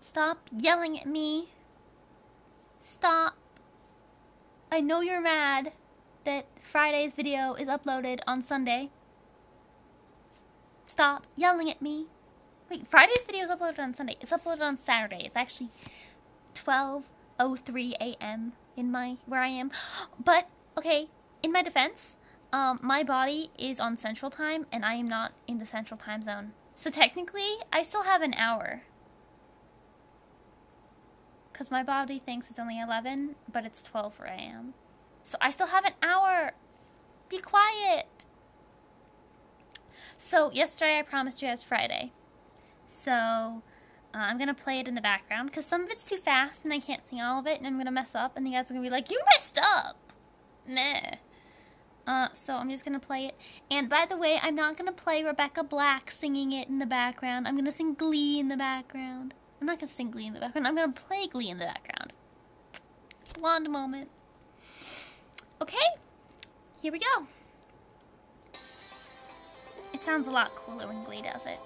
Stop yelling at me. Stop. I know you're mad that Friday's video is uploaded on Sunday. Stop yelling at me. Wait, Friday's video is uploaded on Sunday. It's uploaded on Saturday. It's actually 12:03 a.m. in where I am. But, okay, in my defense, my body is on Central Time, and I am not in the Central Time zone. So technically, I still have an hour. Because my body thinks it's only 11, but it's 12 where I am. So I still have an hour. Be quiet. So yesterday I promised you guys Friday. So I'm going to play it in the background because some of it's too fast and I can't sing all of it and I'm going to mess up and you guys are going to be like, you messed up. Nah. So I'm just going to play it. And by the way, I'm not going to play Rebecca Black singing it in the background. I'm going to sing Glee in the background. I'm not going to sing Glee in the background. I'm going to play Glee in the background. Blonde moment. Okay, here we go. It sounds a lot cooler when Glee does it.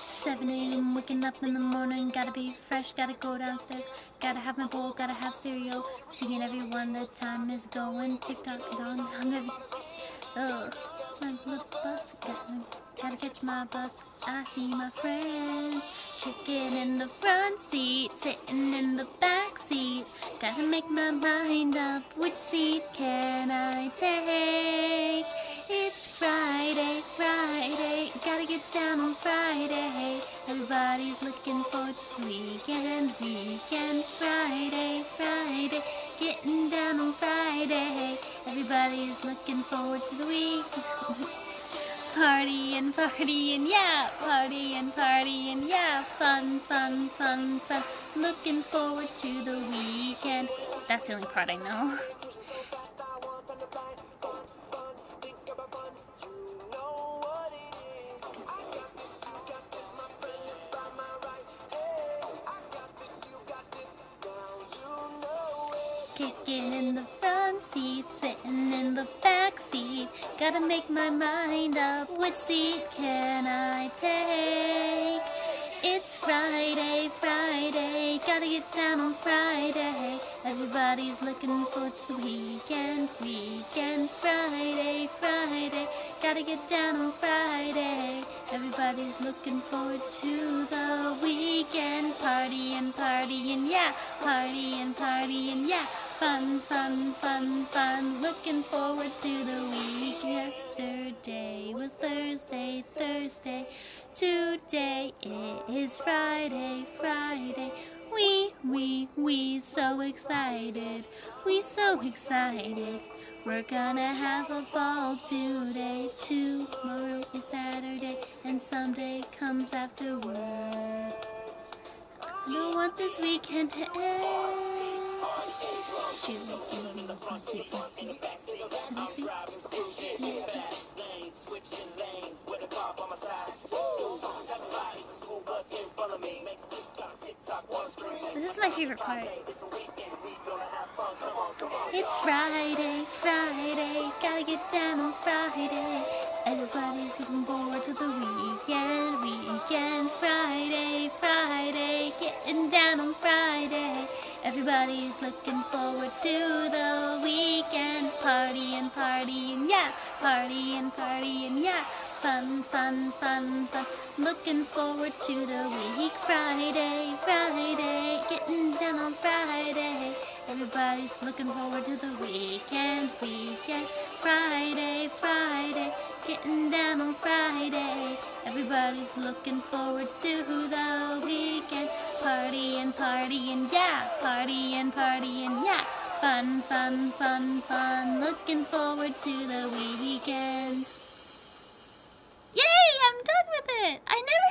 "7 a.m. waking up in the morning, gotta be fresh, gotta go downstairs, gotta have my bowl, gotta have cereal, seeing everyone, the time is going, TikTok is on every, ugh, my little bus, gotta catch my bus, I see my friends, sitting in the front seat, sitting in the back seat, gotta make my mind up, which seat can I take? It's Friday, Friday, gotta get down on Friday. Everybody's looking forward to weekend, weekend, Friday, Friday, getting down on Friday. Everybody's looking forward to the weekend. Partying, partying, yeah, partying, partying, yeah, fun, fun, fun, fun. Looking forward to the weekend. That's the only part I know. Kicking in the front seat, sitting in the back seat, gotta make my mind up, which seat can I take? It's Friday, Friday, gotta get down on Friday. Everybody's looking forward to the weekend, weekend, Friday, Friday, gotta get down on Friday. Everybody's looking forward to the weekend, partying, partying, yeah, partying, partying, yeah. Fun, fun, fun, fun, looking forward to the week. Yesterday was Thursday, Thursday. Today is Friday, Friday. We so excited. We so excited. We're gonna have a ball today. Tomorrow is Saturday and Sunday comes afterwards. I don't want this weekend to end. This is my favorite part. It's Friday, Friday, gotta get down on Friday. Everybody's looking forward to the weekend, weekend, Friday, Friday, getting down on Friday. Everybody's looking forward to the weekend, partying, partying, yeah, partying, partying, yeah. Fun, fun, fun, fun, looking forward to the week, Friday, Friday, getting down on Friday. Everybody's looking forward to the weekend, weekend, Friday, Friday, getting down on Friday. Everybody's looking forward to the weekend, partying, partying, yeah, partying, partying, yeah. Fun, fun, fun, fun, looking forward to the weekend. Yay, I'm done with it! I never